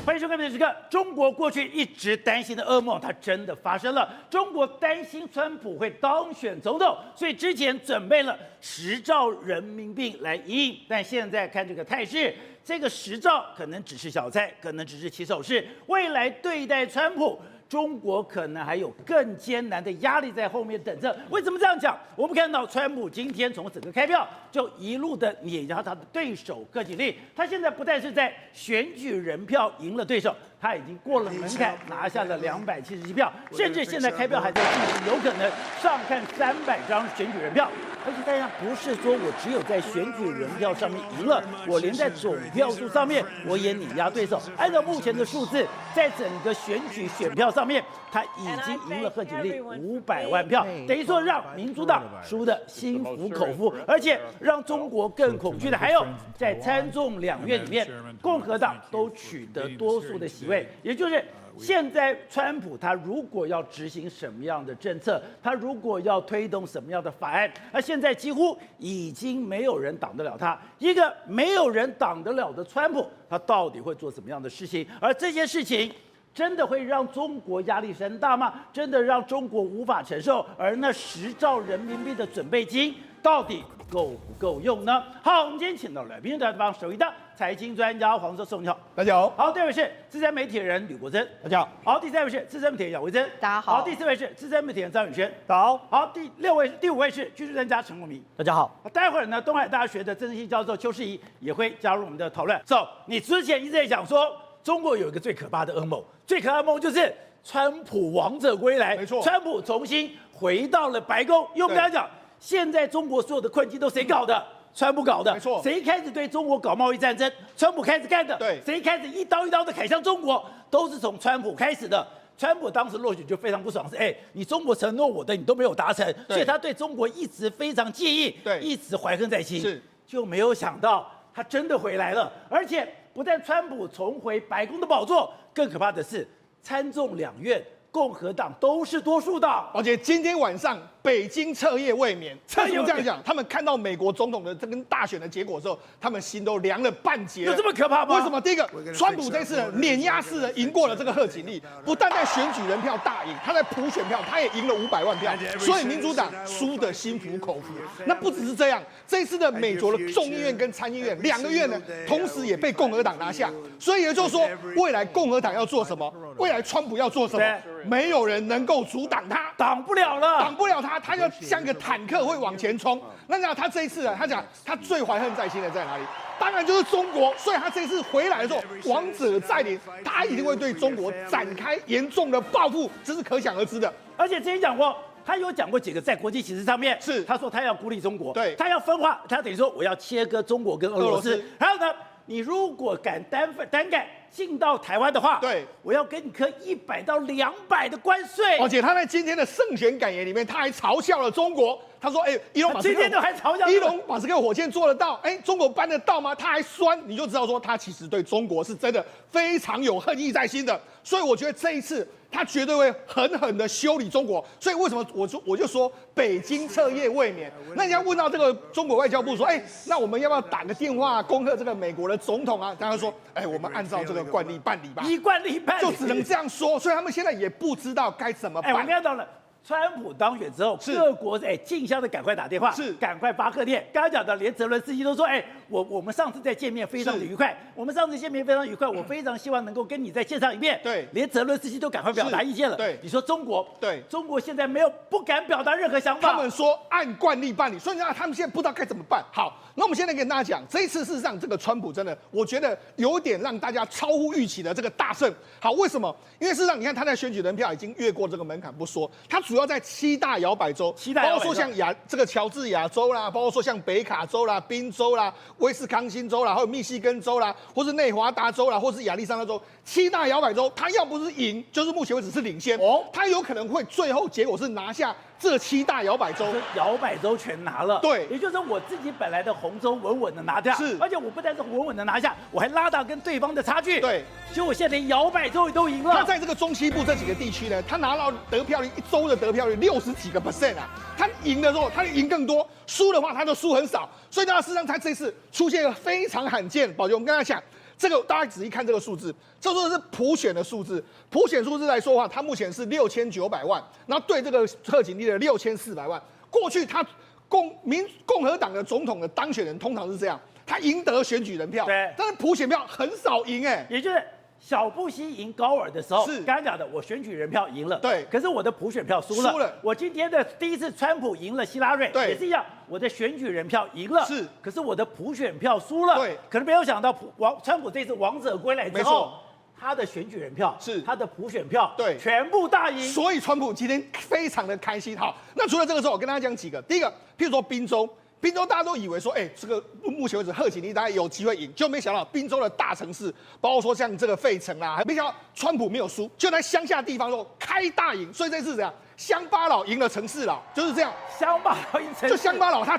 欢迎收看《这时刻》。中国过去一直担心的噩梦，它真的发生了。中国担心川普会当选总统，所以之前准备了10兆人民币来应应。但现在看这个态势，这个10兆可能只是小菜，可能只是起手式。未来对待川普，中国可能还有更艰难的压力在后面等着。为什么这样讲？我们看到川普今天从整个开票就一路的碾压他的对手贺锦丽，他现在不但是在选举人票赢了对手，他已经过了门槛，拿下了277票，甚至现在开票还在进行，有可能上看300张选举人票。而且大家不是说我只有在选举人票上面赢了，我连在总票数上面我也碾压对手。按照目前的数字，在整个选举选票上面，他已经赢了贺锦丽500万票，等于说让民主党输得心服口服，而且让中国更恐惧的还有，在参众两院里面，共和党都取得多数的席位，也就是现在川普他如果要执行什么样的政策，他如果要推动什么样的法案，那现在几乎已经没有人挡得了他。一个没有人挡得了的川普，他到底会做什么样的事情？而这些事情真的会让中国压力山大吗？真的让中国无法承受？而那10兆人民币的准备金到底够不够用呢？好，我们今天请到来宾的地方，首一的财经专家黄寿松，你好，大家好。好，第二位是资深媒体人吕国珍，大家好。好，第三位是资深媒体人杨维珍，大家好。好，第四位是资深媒体人张宇轩，大家好。好，第五位是军事专家陈国民，大家好。待会儿呢，东海大学的政治系教授邱世仪也会加入我们的讨论。你之前一直在讲说，中国有一个最可怕的噩梦，最可怕的梦就是川普王者归来，没错，川普重新回到了白宫。因为我们刚才讲，现在中国所有的困境都谁搞的？川普搞的，没错。谁开始对中国搞贸易战争？川普开始干的。对。谁开始一刀一刀的砍向中国？都是从川普开始的。川普当时落选就非常不爽，是你中国承诺我的你都没有达成，所以他对中国一直非常介意，对，一直怀恨在心。是，就没有想到他真的回来了，而且不但川普重回白宫的宝座，更可怕的是参众两院共和党都是多数党。而且今天晚上北京彻夜未眠。为什么这样讲？他们看到美国总统的这跟大选的结果之后，他们心都凉了半截了。有这么可怕吗？为什么？第一个，川普这次碾压式的赢过了这个贺锦丽，不但在选举人票大赢，他在普选票他也赢了500万票，所以民主党输得心服口服。那不只是这样，这次的美国的众议院跟参议院2个院呢，同时也被共和党拿下。所以也就是说，未来共和党要做什么？未来川普要做什么？没有人能够阻挡他，挡不了了，挡不了他，他要像个坦克会往前冲。那他这一次呢？他讲他最怀恨在心的在哪里？当然就是中国。所以他这次回来的时候，王者再临，他一定会对中国展开严重的报复，这是可想而知的。而且之前讲过。他有讲过几个在国际形势上面，是他说他要孤立中国，对，他要分化，他等于说我要切割中国跟俄罗斯。还有呢，你如果敢单干进到台湾的话，对，我要给你课100到200的关税。而且他在今天的胜选感言里面，他还嘲笑了中国。他说：“伊隆马斯克今天都还嘲笑伊隆马斯克火箭做得到，中国办得到吗？”他还酸，你就知道说他其实对中国是真的非常有恨意在心的。所以我觉得这一次他绝对会狠狠的修理中国。所以为什么我就说北京彻夜未眠？那人家问到这个中国外交部说：“那我们要不要打个电话恭贺这个美国的总统啊？”他说：“我们按照这个惯例办理吧。”以惯例办理，就只能这样说。所以他们现在也不知道该怎么办。我看到了。川普当选之后，各国竞相的赶快打电话，赶快发贺电。刚刚讲的，连泽伦斯基都说：“我们上次再见面非常的愉快，我非常希望能够跟你再见上一面。”对，连泽伦斯基都赶快表达意见了。对，你说中国，对，中国现在不敢表达任何想法。他们说按惯例办理，所以他们现在不知道该怎么办。好，那我们现在跟大家讲，这一次事实上这个川普真的，我觉得有点让大家超乎预期的这个大胜。好，为什么？因为事实上你看他在选举人票已经越过这个门槛不说，他主要在7大摇摆州，包括说像这个乔治亚州啦，包括说像北卡州啦、宾州啦、威斯康星州啦，还有密西根州啦，或是内华达州啦，或是亚利桑那州，7大摇摆州，他要不是赢，就是目前为止是领先。他有可能会最后结果是拿下这7大摇摆州，摇摆州全拿了。对，也就是说我自己本来的红州稳稳的拿下，是，而且我不但是稳稳的拿下，我还拉大跟对方的差距。对，结果我现在连摇摆州都赢了。他在这个中西部这几个地区呢，他拿到得票率1周的得票率60几个%啊。他赢的时候，他赢更多；输的话，他就输很少。所以呢，事实上他这次出现一个非常罕见，宝杰，我们刚才讲。这个大家仔细看这个数字，这说的是普选的数字。普选数字来说的话，它目前是6900万，然后对这个贺锦丽的6400万。过去他共和党的总统的当选人通常是这样，他赢得选举人票，对，但是普选票很少赢，也就是小布希赢高尔的时候，是刚刚讲的，我选举人票赢了，对，可是我的普选票输了。我今天的第一次川普赢了希拉瑞，对，也是一样，我的选举人票赢了，是，可是我的普选票输了，对。可是没有想到川普这次王者归来之后，他的选举人票是他的普选票，对，全部大赢。所以川普今天非常的开心。好，那除了这个之后，我跟大家讲几个，第一个，譬如说宾州。宾州大家都以为说，这个目前为止贺锦丽大概有机会赢，就没想到宾州的大城市，包括说像这个费城啦，还没想到川普没有输，就在乡下地方说开大赢，所以这次怎样？乡巴佬赢了城市佬，就是这样。乡巴佬赢城市，就乡巴佬他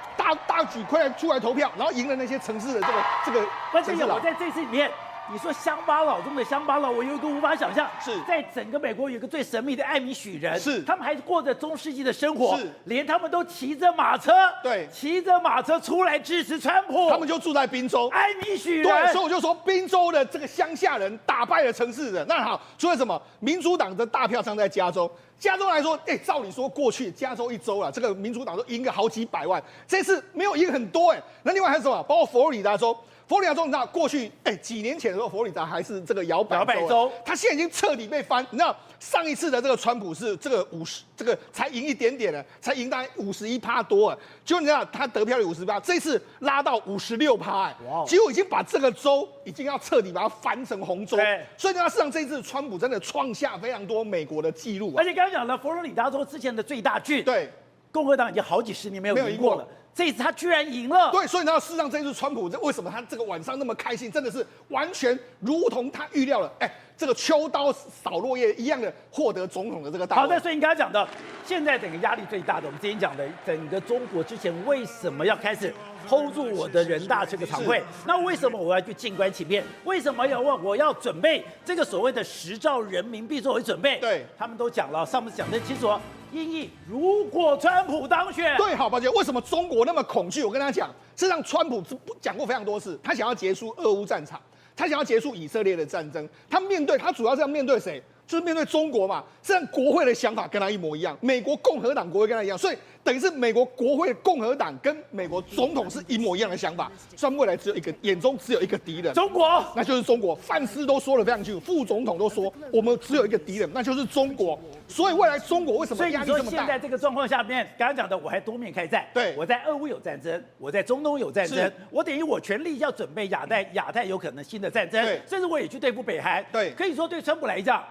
大举出来投票，然后赢了那些城市的这个城市佬。我在这次里面。你说乡巴佬中的乡巴佬，我有一个无法想象，是在整个美国有一个最神秘的艾米许人，是他们还过着中世纪的生活，是连他们都骑着马车，对，骑着马车出来支持川普，他们就住在宾州，艾米许人，对，所以我就说宾州的这个乡下人打败了城市人。那好，除了什么，民主党的大票仓在加州。加州来说，照理说过去加州一州啦，这个民主党都赢个好几百万，这次没有赢很多那另外还有什么？包括佛罗里达州。佛罗里达州，你知道过去几年前的时候，佛罗里达还是这个摇摆州，它现在已经彻底被翻。你知道上一次的这个川普是这个才赢一点点的，才赢大概51%多就你知道他得票率50%，这次拉到56%结果已经把这个州已经要彻底把它翻成红州。所以呢，事实上这一次川普真的创下非常多美国的记录而且刚刚讲了佛罗里达州之前的最大郡，对，共和党已经好几十年没有赢过了。这一次他居然赢了，对，所以呢，事实上这一次川普为什么他这个晚上那么开心，真的是完全如同他预料了，这个秋刀扫落叶一样的获得总统的这个大位。好的，所以你刚才讲的，现在整个压力最大的，我们之前讲的，整个中国之前为什么要开始 hold 住我的人大这个常会？那为什么我要去静观其变？为什么我要准备这个所谓的10兆人民币作为准备？对，他们都讲了，上面讲得清楚。因为如果川普当选，对，好，宝姐，为什么中国那么恐惧？我跟他讲，事实上川普讲过非常多次，他想要结束俄乌战场，他想要结束以色列的战争，他主要是要面对谁？就是面对中国嘛。实际上国会的想法跟他一模一样，美国共和党国会跟他一样，所以等于是美国国会共和党跟美国总统是一模一样的想法，所以他们未来眼中只有一个敌人，中国，那就是中国。范斯都说得非常清楚，副总统都说我们只有一个敌人，那就是中国。所以未来中国为什么压力这么大？所以你说现在这个状况下面，刚刚讲的我还多面开战，对，我在俄乌有战争，我在中东有战争，我等于我全力要准备亚太有可能新的战争，甚至我也去对付北韩。对，可以说对川普来讲，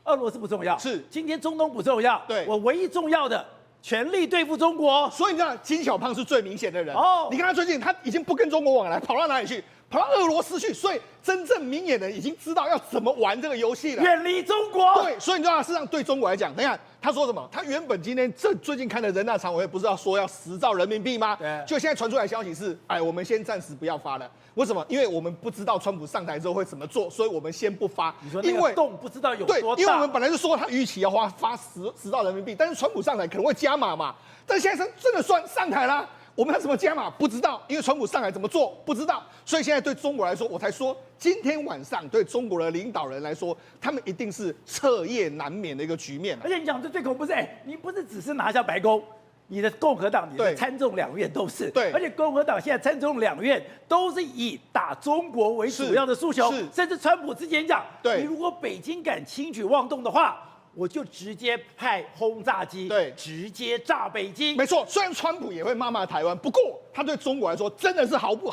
俄罗斯不重要，是今天中东不重要，对，我唯一重要的全力对付中国。所以你知道金小胖是最明显的人哦，你看他最近他已经不跟中国往来，跑到哪里去？跑到俄罗斯去，所以真正明眼人已经知道要怎么玩这个游戏了，远离中国。对，所以你知道，事实上对中国来讲，等一下他说什么？他原本今天最近开的人大常委会不是要说要10兆人民币吗？对，就现在传出来的消息是，我们先暂时不要发了。为什么？因为我们不知道川普上台之后会怎么做，所以我们先不发。你说那个洞不知道有多大？对，因为我们本来就说他预期要发10兆人民币，但是川普上台可能会加码嘛。但现在真的算上台啦。我们要怎么加码？不知道，因为川普上来怎么做不知道，所以现在对中国来说，我才说今天晚上对中国的领导人来说，他们一定是彻夜难眠的一个局面。而且你讲这最恐怖是，你不是只是拿下白宫，你的共和党、你的参众两院都是，对，而且共和党现在参众两院都是以打中国为主要的诉求，甚至川普之前讲，你如果北京敢轻举妄动的话，我就直接派轰炸机，对，直接炸北京。没错，虽然川普也会骂台湾，不过他对中国来说真的是毫不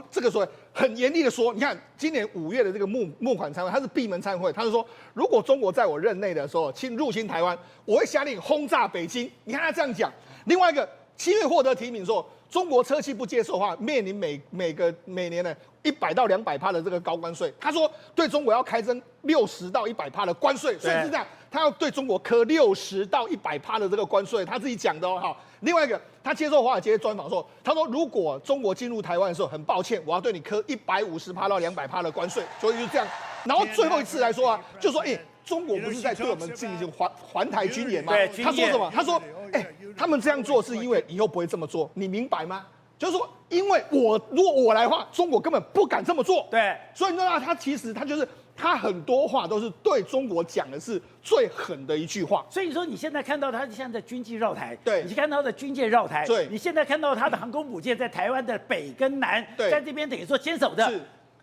这个说很严厉的说，你看今年5月的这个募款参会，他是闭门参会，他是说如果中国在我任内的时候入侵台湾，我会下令轰炸北京。你看他这样讲。另外一个7月获得提名说，中国车企不接受的话，面临每年的100到200%的这个高关税。他说对中国要开征60到100%的关税，所以是这样，他要对中国科60到100%的这个关税，他自己讲的哦。好，另外一个，他接受华尔街专访的时候，他说如果中国进入台湾的时候，很抱歉，我要对你科150%到200%的关税，所以就这样。然后最后一次来说啊，就说中国不是在对我们进行环台军演吗？他说什么？他说他们这样做是因为以后不会这么做，你明白吗？就是说，因为如果我来的话，中国根本不敢这么做。对，所以你知道他其实就是他很多话都是对中国讲的是最狠的一句话。所以说你现在看到他现在军机绕台，对你看到他的军舰绕台，对你现在看到他的航空母舰在台湾的北跟南，对在这边等于说坚守的。是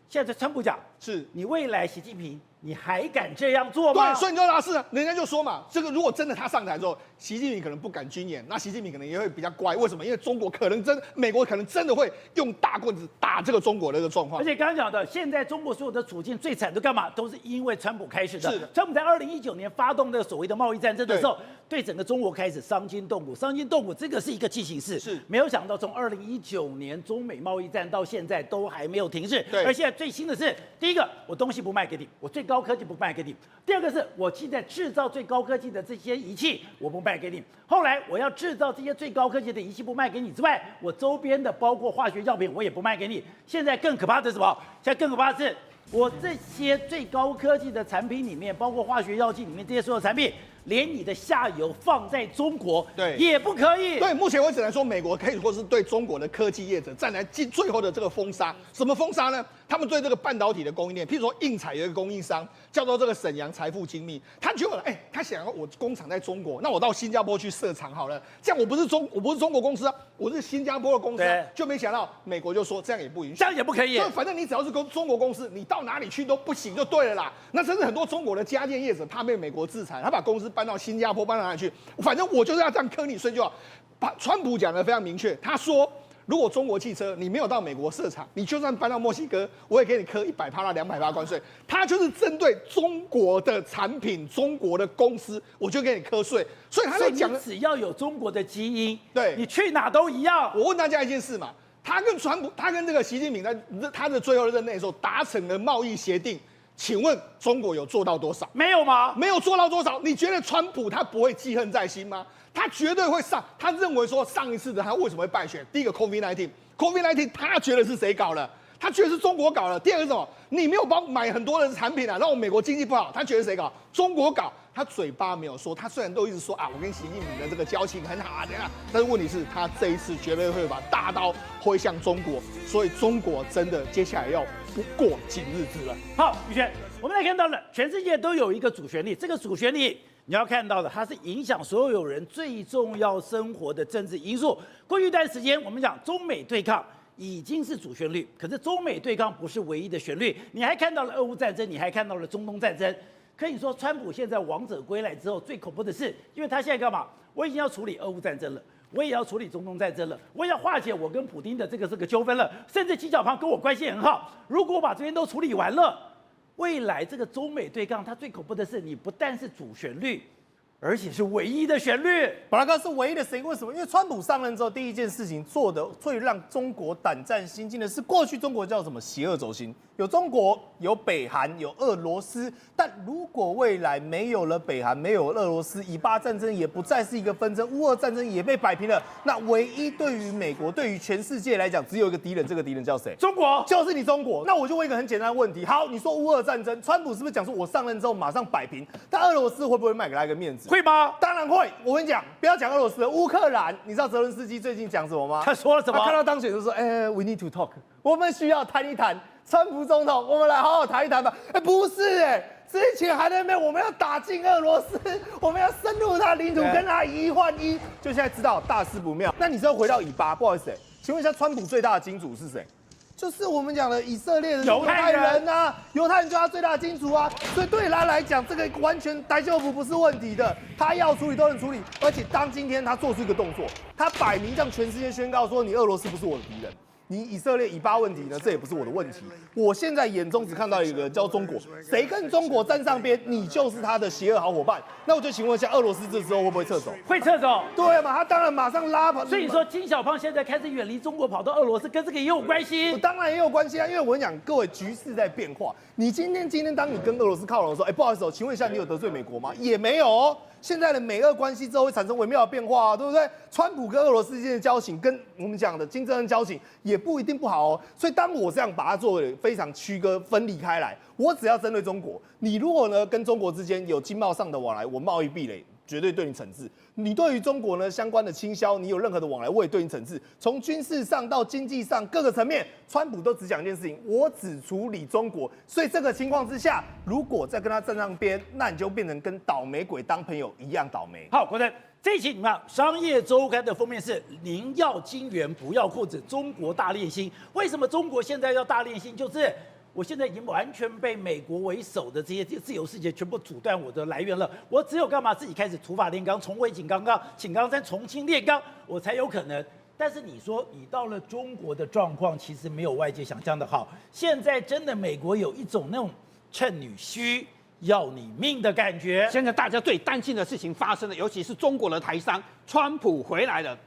现在川普讲，是。你未来习近平，你还敢这样做吗？对，所以你知道是人家就说嘛，这个如果真的他上台之后，习近平可能不敢军演，那习近平可能也会比较乖。为什么？因为中国可能美国可能真的会用大棍子打这个中国的这个状况。而且刚刚讲的，现在中国所有的处境最惨的干嘛？都是因为川普开始的。是的川普在2019年发动那个所谓的贸易战争的时候，对整个中国开始伤筋动骨，伤筋动骨，这个是一个进行式。是没有想到从2019年中美贸易战到现在都还没有停止。对而现在最新的是，第一个，我东西不卖给你，我最高科技不卖给你；第二个是我现在制造最高科技的这些仪器，我不卖给你。后来我要制造这些最高科技的仪器不卖给你之外，我周边的包括化学药品我也不卖给你。现在更可怕的是什么？现在更可怕的是，我这些最高科技的产品里面，包括化学药剂里面这些所有产品，连你的下游放在中国，对也不可以。对，目前为止来说，美国可以说是对中国的科技业者再来进最后的这个封杀。什么封杀呢？他们对这个半导体的供应链，譬如说印彩有一个供应商叫做这个沈阳财富精密，他觉得他想要我工厂在中国，那我到新加坡去设厂好了，这样我不是中国公司啊，我是新加坡的公司啊，就没想到美国就说这样也不允许，这样也不可以。就反正你只要是中国公司，你到哪里去都不行就对了啦。那甚至很多中国的家电业者怕被美国制裁，他把公司搬到新加坡，搬到哪里去？反正我就是要这样坑你，所以就好。川普讲的非常明确，他说，如果中国汽车你没有到美国设厂，你就算搬到墨西哥，我也给你磕100%到200%关税。他就是针对中国的产品、中国的公司，我就给你磕税。所以他在讲的，只要有中国的基因，对你去哪都一样。我问大家一件事嘛，他跟这个习近平在他的最后的任内的时候达成了贸易协定。请问中国有做到多少？没有吗？没有做到多少？你觉得川普他不会记恨在心吗？他绝对会上。他认为说上一次的他为什么会败选？第一个 COVID-19，他觉得是谁搞的？他觉得是中国搞的。第二个是什么？你没有买很多的产品啊，让我美国经济不好。他觉得谁搞？中国搞。他嘴巴没有说，他虽然都一直说啊，我跟习近平的这个交情很好啊，怎样？但是问题是，他这一次绝对会把大刀挥向中国，所以中国真的接下来要不过紧日子了。好，宇轩，我们来看到了，全世界都有一个主旋律，这个主旋律你要看到的，它是影响所有人最重要生活的政治因素。过去一段时间，我们讲中美对抗已经是主旋律，可是中美对抗不是唯一的旋律，你还看到了俄乌战争，你还看到了中东战争。可以说，川普现在王者归来之后，最恐怖的是，因为他现在干嘛？我已经要处理俄乌战争了，我也要处理中东战争了，我也要化解我跟普丁的这个纠纷了，甚至纪晓岚跟我关系很好。如果我把这边都处理完了，未来这个中美对抗，它最恐怖的是，你不但是主旋律，而且是唯一的旋律。巴拉哥是唯一的声音，为什么？因为川普上任之后，第一件事情做的最让中国胆战心惊的是，过去中国叫什么邪恶轴心，有中国，有北韩，有俄罗斯。但如果未来没有了北韩，没有俄罗斯，以巴战争也不再是一个纷争，乌俄战争也被摆平了，那唯一对于美国，对于全世界来讲，只有一个敌人，这个敌人叫谁？中国，就是你中国。那我就问一个很简单的问题：好，你说乌俄战争，川普是不是讲说我上任之后马上摆平？但俄罗斯会不会卖给他一个面子？会吗？当然会。我跟你讲，不要讲俄罗斯了，乌克兰，你知道泽伦斯基最近讲什么吗？他说了什么？他看到当选就说：“we need to talk， 我们需要谈一谈。川普总统，我们来好好谈一谈吧。”不是之前还在那边我们要打进俄罗斯，我们要深入他领土，跟他1换1，就现在知道大事不妙。那你是要回到以巴？不好意思，请问一下，川普最大的金主是谁？就是我们讲的以色列的犹太人啊，犹太人就是他最大的金主啊，所以对他来讲，这个完全逮就不是问题的，他要处理都能处理。而且当今天他做出一个动作，他摆明向全世界宣告说，你俄罗斯不是我的敌人。你以色列以巴问题呢，这也不是我的问题。我现在眼中只看到一个叫中国，谁跟中国站上边，你就是他的邪恶好伙伴。那我就请问一下，俄罗斯这时候会不会撤走？会撤走。对嘛，他当然马上拉跑。所以说，金小胖现在开始远离中国，跑到俄罗斯，跟这个也有关系。当然也有关系啊，因为我跟你讲，各位局势在变化。你今天当你跟俄罗斯靠拢的时候，不好意思请问一下，你有得罪美国吗？也没有哦。现在的美俄关系之后会产生微妙的变化啊，对不对？川普跟俄罗斯之间的交情，跟我们讲的金正恩交情也不一定不好哦。所以当我这样把它作为非常区隔分离开来，我只要针对中国，你如果呢跟中国之间有经贸上的往来，我贸易壁垒绝对对你惩治。你对于中国呢相关的倾销，你有任何的往来，我也对你惩治。从军事上到经济上各个层面，川普都只讲一件事情：我只处理中国。所以这个情况之下，如果再跟他站上边，那你就变成跟倒霉鬼当朋友一样倒霉。好，国珍，这一期你看《商业周刊》的封面是“您要金元不要裤子，中国大练心”。为什么中国现在要大练心？就是我现在已经完全被美国为首的这些自由世界全部阻断我的来源了，我只有干嘛自己开始土法炼钢，重回井冈山，重新炼钢，我才有可能。但是你说你到了中国的状况，其实没有外界想象的好。现在真的美国有一种那种趁女须要你命的感觉。现在大家最担心的事情发生了，尤其是中国的台商，川普回来了，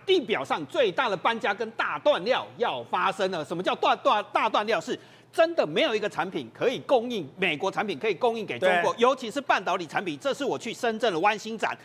地表上最大的搬家跟大断料要发生了。什么叫大断料？是真的没有一个产品可以供应美国产品可以供应给中国，尤其是半导体产品。这是我去深圳的湾星展。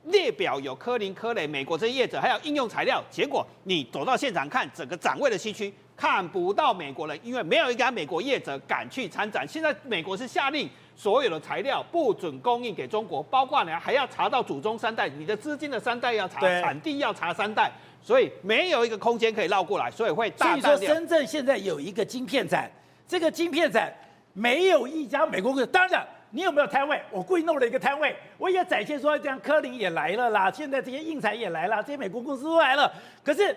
列表有科林、科磊、美国这些业者，还有应用材料。结果你走到现场看，整个展位的西区看不到美国人，因为没有一家美国业者敢去参展。现在美国是下令所有的材料不准供应给中国，包括呢还要查到祖宗三代，你的资金的三代要查，产地要查三代，所以没有一个空间可以绕过来，所以会大。所以说深圳现在有一个晶片展，这个晶片展没有一家美国公司，当然。你有没有摊位？我故意弄了一个摊位，我也展现说，这样科林也来了啦，现在这些印材也来了，这些美国公司都来了。可是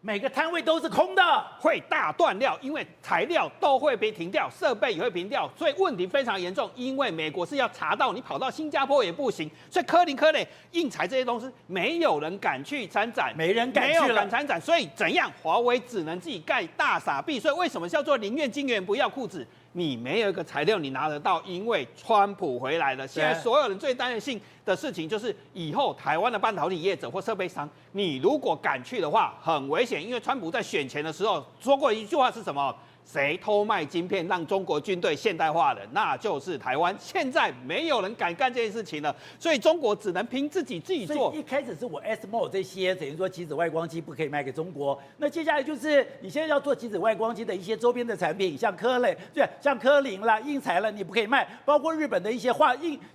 每个摊位都是空的，会大断料，因为材料都会被停掉，设备也会停掉，所以问题非常严重。因为美国是要查到你跑到新加坡也不行，所以科林、科磊、印材这些东西没有人敢去参展，没人敢去了参展，所以怎样？华为只能自己盖大傻逼。所以为什么叫做宁愿金元不要裤子？你没有一个材料你拿得到，因为川普回来了。现在所有人最担心的事情就是以后台湾的半导体业者或设备商，你如果敢去的话，很危险。因为川普在选前的时候说过一句话是什么？谁偷卖晶片让中国军队现代化了，那就是台湾。现在没有人敢干这件事情了，所以中国只能凭自己做。所以一开始是我 SMO 这些等于说极紫外光机不可以卖给中国，那接下来就是你现在要做极紫外光机的一些周边的产品，像科磊，对，像科林啦、印材啦，你不可以卖，包括日本的一些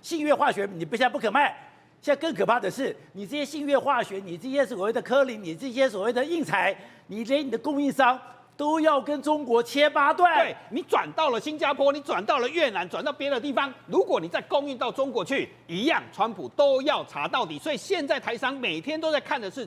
信越化学，你现在不可卖。现在更可怕的是，你这些信越化学，你这些所谓的科林，你这些所谓的印材，你连你的供应商都要跟中国切八段。对，你转到了新加坡，你转到了越南，转到别的地方，如果你再供应到中国去，一样，川普都要查到底。所以现在台商每天都在看的是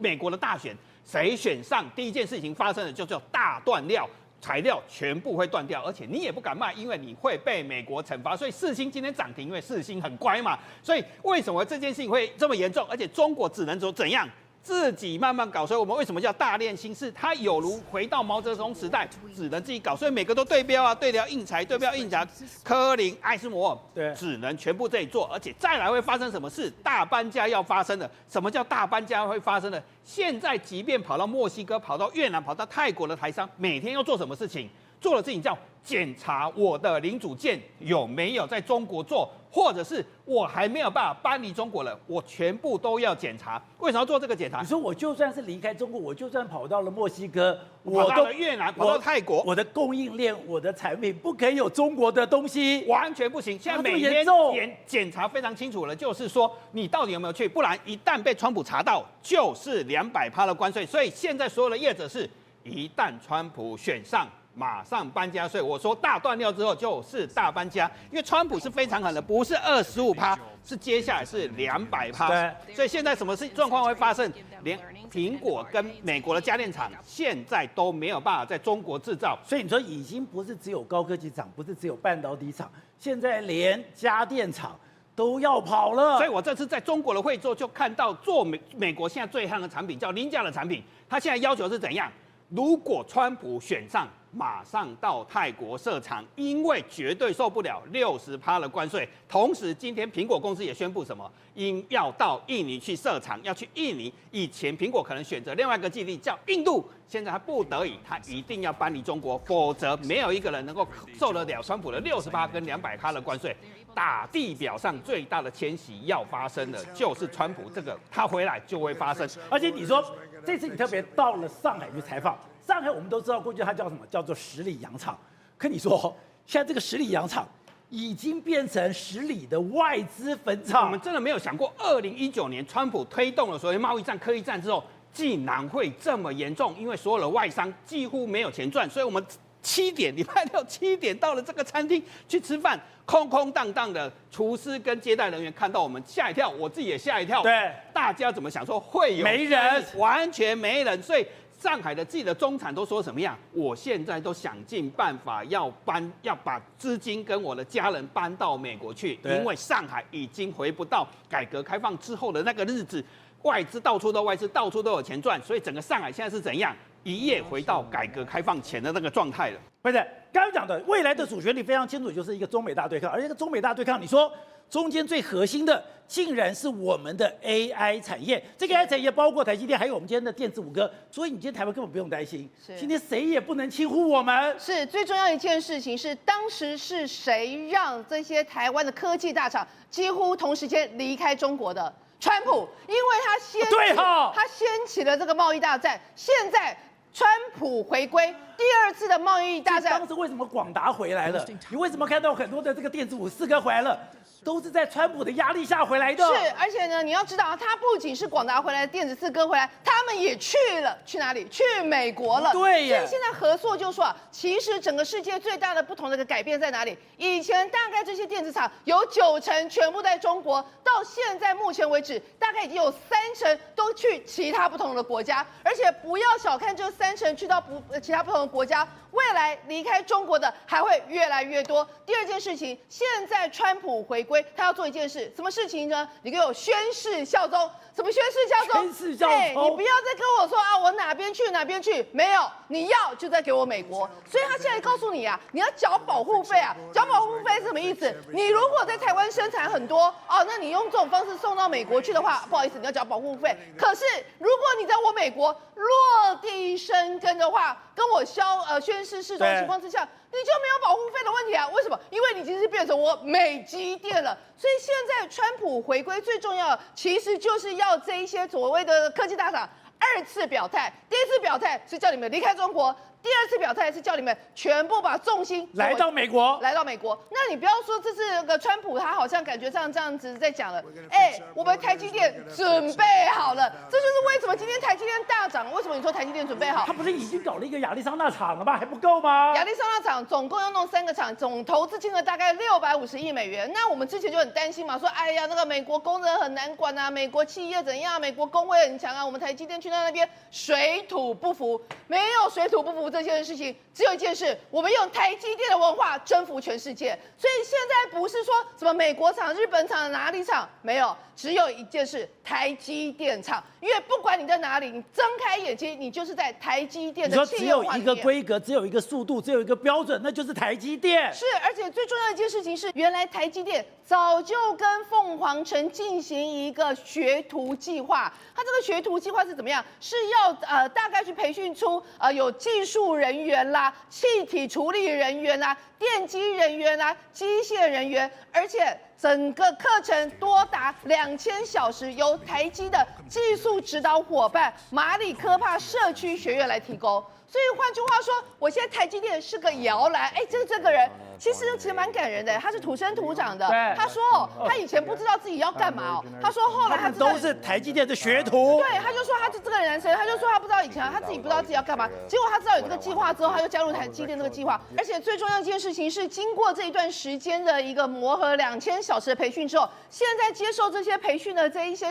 美国的大选，谁选上，第一件事情发生的就叫大断料。材料全部会断掉，而且你也不敢卖，因为你会被美国惩罚。所以世芯今天涨停，因为世芯很乖嘛。所以为什么这件事情会这么严重？而且中国只能说怎样？自己慢慢搞，所以我们为什么叫大练心事？它有如回到毛泽东时代，只能自己搞，所以每个都对标啊，对标印材，科林、艾斯摩尔，对，只能全部自己做，而且再来会发生什么事？大搬家要发生的。什么叫大搬家会发生的？现在即便跑到墨西哥、跑到越南、跑到泰国的台商，每天要做什么事情？做的事情叫检查我的零组件有没有在中国做，或者是我还没有办法搬离中国了，我全部都要检查。为什么要做这个检查？你说我就算是离开中国，我就算跑到了墨西哥，跑到了越南，跑到泰国，我的供应链、我的产品不可以有中国的东西，完全不行。现在每天检查非常清楚了，就是说你到底有没有去，不然一旦被川普查到，就是200%的关税。所以现在所有的业者是，一旦川普选上，马上搬家。所以我说大断料之后就是大搬家，因为川普是非常狠的，不是25%，是接下来是200%。所以现在什么状况会发生？连苹果跟美国的家电厂现在都没有办法在中国制造。所以你说已经不是只有高科技厂，不是只有半导体厂，现在连家电厂都要跑了。所以我这次在中国的会做就看到做美国现在最夯的产品叫凌价的产品，它现在要求是怎样？如果川普选上，马上到泰国设厂，因为绝对受不了60%的关税。同时，今天苹果公司也宣布什么？要到印尼去设厂，要去印尼。以前苹果可能选择另外一个基地叫印度，现在他不得已，他一定要搬离中国，否则没有一个人能够受得了川普的60%跟200%的关税。大地表上最大的迁徙要发生的，就是川普这个，他回来就会发生。而且你说这次你特别到了上海去采访。上海我们都知道，过去它叫什么？叫做十里洋场。可你说，现在这个十里洋场已经变成10里的外资坟我场。们真的没有想过，2019年川普推动了所谓贸易战、科技战之后，竟然会这么严重，因为所有的外商几乎没有钱赚，所以我们礼拜六7点到了这个餐厅去吃饭，空空荡荡的，厨师跟接待人员看到我们吓一跳，我自己也吓一跳。对，大家怎么想说会有没人，完全没人，所以上海的自己的中产都说什么样？我现在都想尽办法要把资金跟我的家人搬到美国去，因为上海已经回不到改革开放之后的那个日子，外资到处都外资，到处都有钱赚，所以整个上海现在是怎样？一夜回到改革开放前的那个状态了。不是，刚刚讲的未来的主旋律非常清楚，就是一个中美大对抗，而这个中美大对抗，你说中间最核心的竟然是我们的 AI 产业，这个 AI 产业包括台积电，还有我们今天的电子五哥，所以你今天台湾根本不用担心，今天谁也不能轻忽我们。是最重要一件事情是，当时是谁让这些台湾的科技大厂几乎同时间离开中国的？川普，因为他掀起了这个贸易大战，现在川普回归，第2次的贸易大战。当时为什么广达回来了？你为什么看到很多的这个电子五四哥回来了？都是在川普的压力下回来的。是，而且呢，你要知道，他不仅是广达回来，电子四哥回来，他们也去哪里？去美国了。对耶。所以现在合作就说啊，其实整个世界最大的不同的一个改变在哪里？以前大概这些电子厂有90%全部在中国，到现在目前为止，大概已经有30%都去其他不同的国家，而且不要小看这30%去到其他不同的国家，未来离开中国的还会越来越多。第2件事情，现在川普回归。他要做一件事，什么事情呢？你给我宣誓效忠。什么宣誓效忠？宣誓效忠。你不要再跟我说啊，我哪边去哪边去，没有，你要就再给我美国。所以他现在告诉你啊，你要缴保护费啊，缴保护费是什么意思？你如果在台湾生产很多哦，那你用这种方式送到美国去的话，不好意思，你要缴保护费。可是如果你在我美国落地生根的话，跟我宣誓誓忠的情况之下，你就没有保护费的问题啊？为什么？因为你已经是变成我美积电了。所以现在川普回归最重要的，其实就是要这一些所谓的科技大厂2次表态。第1次表态是叫你们离开中国。第2次表态是叫你们全部把重心来到美国，那你不要说这是个川普，他好像感觉上这样子在讲了。我们台积电准备好了，这就是为什么今天台积电大涨。为什么你说台积电准备好？他不是已经搞了一个亚利桑那厂了吗？还不够吗？亚利桑那厂总共要弄3个厂，总投资金额大概650亿美元。那我们之前就很担心嘛，说哎呀，那个美国工人很难管啊，美国企业怎样，美国工会很强啊，我们台积电去到那边水土不服，没有水土不服这件事情，只有一件事，我们用台积电的文化征服全世界。所以现在不是说什么美国厂、日本厂、哪里厂，没有，只有一件事，台积电厂。因为不管你在哪里，你睁开眼睛，你就是在台积电的企业文化里面。你说只有一个规格，只有一个速度，只有一个标准，那就是台积电。是，而且最重要的一件事情是，原来台积电早就跟凤凰城进行一个学徒计划。它这个学徒计划是怎么样？是要大概去培训出有技术人员啦、气体处理人员啦、电机人员啦、机械人员，而且整个课程多达2000小时，由台积的技术指导伙伴马里科帕社区学院来提供。所以换句话说，我现在台积电是个摇篮。这个人其实蛮感人的，他是土生土长的。他说他以前不知道自己要干嘛他说后来他都是台积电的学徒。对，他就说他是这个男生，他就说他不知道以前他自己不知道自己要干嘛，结果他知道有这个计划之后，他就加入台积电这个计划。而且最重要一件事情是，经过这一段时间的一个磨合，2000小时的培训之后，现在接受这些培训的这一些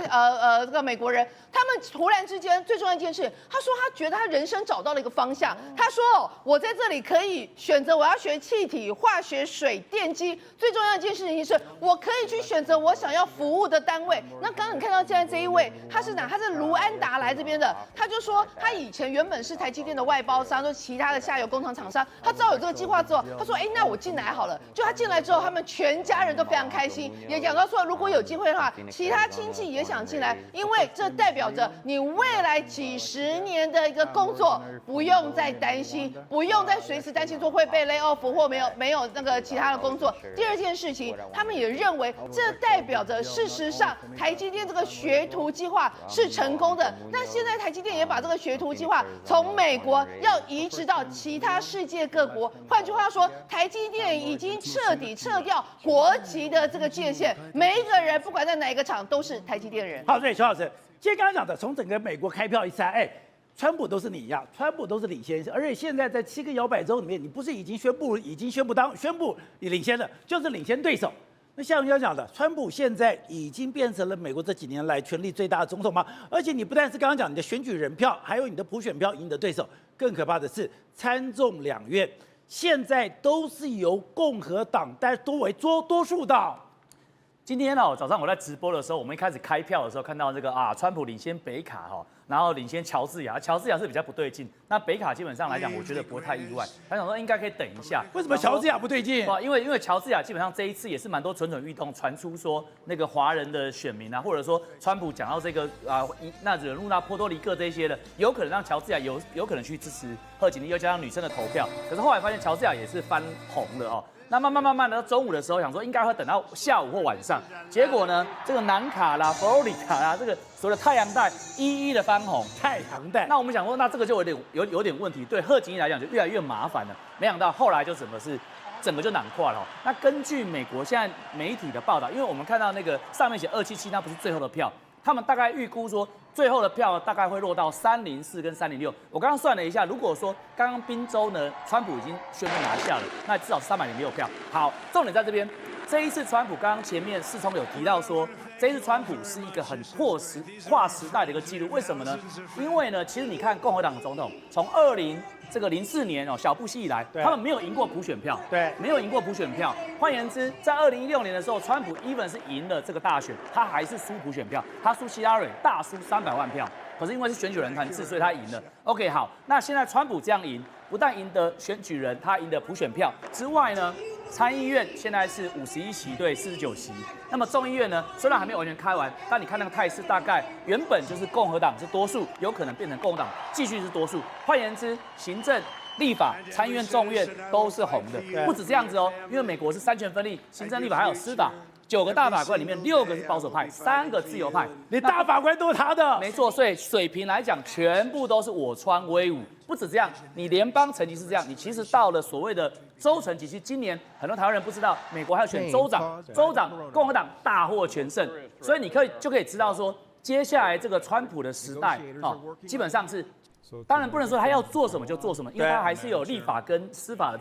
这个美国人，他们突然之间最重要一件事，他说他觉得他人生找到了一个方向。他说我在这里可以选择我要学气体、化学、水电机，最重要的一件事情是我可以去选择我想要服务的单位。那刚刚你看到现在这一位，他是哪？他是卢安达来这边的，他就说他以前原本是台积电的外包商，就其他的下游工厂厂商。他知道有这个计划之后，他说那我进来好了。就他进来之后，他们全家人都非常开心，也讲到说如果有机会的话，其他亲戚也想进来，因为这代表着你未来几10年的一个工作不用用再担心，不用再随时担心说会被 lay off 或没有那个其他的工作。第二件事情，他们也认为这代表着事实上台积电这个学徒计划是成功的。那现在台积电也把这个学徒计划从美国要移植到其他世界各国。换句话说，台积电已经彻底撤掉国籍的这个界限，每一个人不管在哪一个厂都是台积电人。好，对，邱老师，今天刚刚讲的，从整个美国开票一猜，川普都是你一样，川普都是领先，而且现在在7个摇摆州里面，你不是已经宣布你领先了，就是领先对手。那像人家讲的，川普现在已经变成了美国这几年来权力最大的总统吗？而且你不但是刚刚讲你的选举人票，还有你的普选票赢得对手，更可怕的是参众两院现在都是由共和党多为多数党。今天早上我在直播的时候，我们一开始开票的时候看到这个川普领先北卡然后领先乔治亚是比较不对劲。那北卡基本上来讲，我觉得不会太意外。他想说应该可以等一下。为什么乔治亚不对劲？因为乔治亚基本上这一次也是蛮多蠢蠢欲动，传出说那个华人的选民或者说川普讲到这个那惹怒到波多黎各这些的，有可能让乔治亚有可能去支持贺锦丽，又加上女生的投票。可是后来发现乔治亚也是翻红了那慢慢的到中午的时候，想说应该会等到下午或晚上，结果呢，这个南卡啦、佛罗里达啦，这个所谓的太阳带一一的翻红。太阳带。那我们想说，那这个就有点问题，对贺锦丽来讲就越来越麻烦了。没想到后来就整个就囊括了那根据美国现在媒体的报道，因为我们看到那个上面写277，那不是最后的票，他们大概预估说最后的票大概会落到304跟306。我刚刚算了一下，如果说刚刚宾州呢，川普已经宣布拿下了，那至少是306票。好，重点在这边，这一次川普刚刚前面世聪有提到说，这一次川普是一个很划时代的一个记录。为什么呢？因为呢，其实你看共和党的总统从2004年小布希以来，他们没有赢过普选票，没有赢过普选票。换言之，在2016年的时候，川普 even 是赢了这个大选，他还是输普选票，他输希拉蕊，大输300万票。可是因为是选举人团制，所以他赢了。OK， 好，那现在川普这样赢，不但赢得选举人，他赢得普选票之外呢，参议院现在是51席对49席。那么众议院呢，虽然还没有完全开完，但你看那个态势，大概原本就是共和党是多数，有可能变成共和党继续是多数。换言之，行政、立法、参议院、众议院都是红的。不止这样子因为美国是3权分立，行政、立法还有司法。9个大法官里面6个是保守派，3个自由派。你大法官都是他的，没错。所以水平来讲，全部都是我川威武。不止这样，你联邦层级是这样，你其实到了所谓的州层级，其实今年很多台湾人不知道，美国还有选州长，州长共和党大获全胜，所以你就可以知道说，接下来这个川普的时代基本上是。当然不能说他要做什么就做什么，因为他还是有立法跟司法的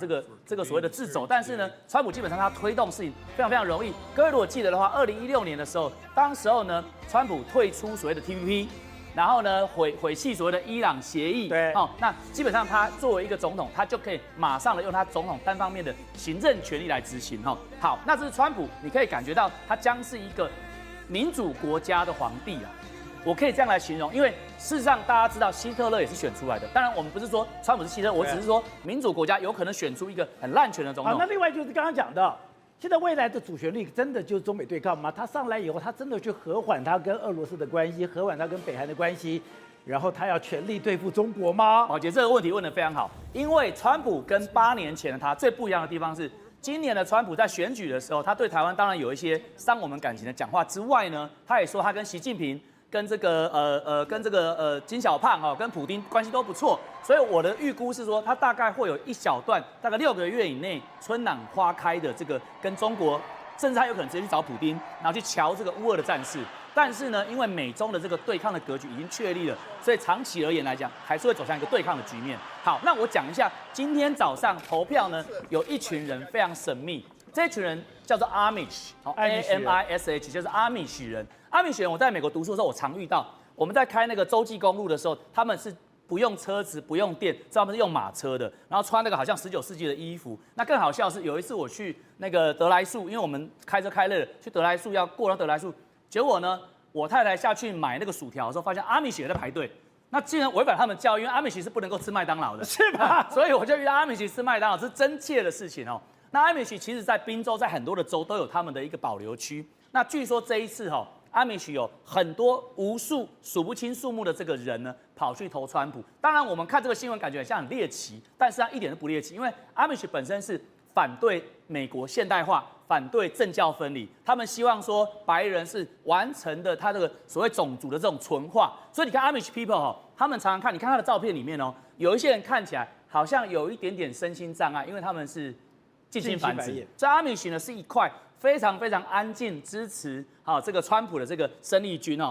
这个所谓的自走。但是呢，川普基本上他推动事情非常非常容易。各位如果记得的话，2016年的时候，当时候呢，川普退出所谓的 TPP， 然后呢毁弃所谓的伊朗协议。那基本上他作为一个总统，他就可以马上的用他总统单方面的行政权力来执行。好，那这是川普，你可以感觉到他将是一个民主国家的皇帝啊。我可以这样来形容，因为事实上大家知道希特勒也是选出来的。当然，我们不是说川普是希特勒，我只是说民主国家有可能选出一个很滥权的总统。那另外就是刚刚讲的，现在未来的主旋律真的就是中美对抗吗？他上来以后，他真的去和缓他跟俄罗斯的关系，和缓他跟北韩的关系，然后他要全力对付中国吗？宝杰这个问题问得非常好，因为川普跟8年前的他最不一样的地方是，今年的川普在选举的时候，他对台湾当然有一些伤我们感情的讲话之外呢，他也说他跟习近平。跟这个金小胖跟普丁关系都不错，所以我的预估是说，他大概会有一小段，大概6个月以内春暖花开的这个跟中国，甚至他有可能直接去找普丁，然后去瞧这个乌俄的战事。但是呢，因为美中的这个对抗的格局已经确立了，所以长期而言来讲，还是会走向一个对抗的局面。好，那我讲一下，今天早上投票呢，有一群人非常神秘。这群人叫做 Amish，AMISH， 就是阿米许人。阿米许人，我在美国读书的时候，我常遇到。我们在开那个洲际公路的时候，他们是不用车子、不用电，知道他们是用马车的，然后穿那个好像19世纪的衣服。那更好笑的是，有一次我去那个德莱树，因为我们开车开累了，去德莱树要过到德莱树，结果呢，我太太下去买那个薯条的时候，发现阿米许人在排队。那既然违反他们教育，因为阿米许是不能够吃麦当劳的，是吧？所以我就遇到阿米许吃麦当劳，这是真切的事情那阿米许其实在宾州，在很多的州都有他们的一个保留区。那据说这一次阿米许有很多无数数不清数目的这个人呢，跑去投川普。当然，我们看这个新闻感觉很像很猎奇，但是它一点都不猎奇，因为阿米许本身是反对美国现代化，反对政教分离，他们希望说白人是完成的他这个所谓种族的这种纯化。所以你看 Amish people 哦，他们常常看，你看他的照片里面哦，有一些人看起来好像有一点点身心障碍，因为他们是近亲繁殖。这 Amish 呢是一块非常非常安静支持这个川普的这个生力军哦。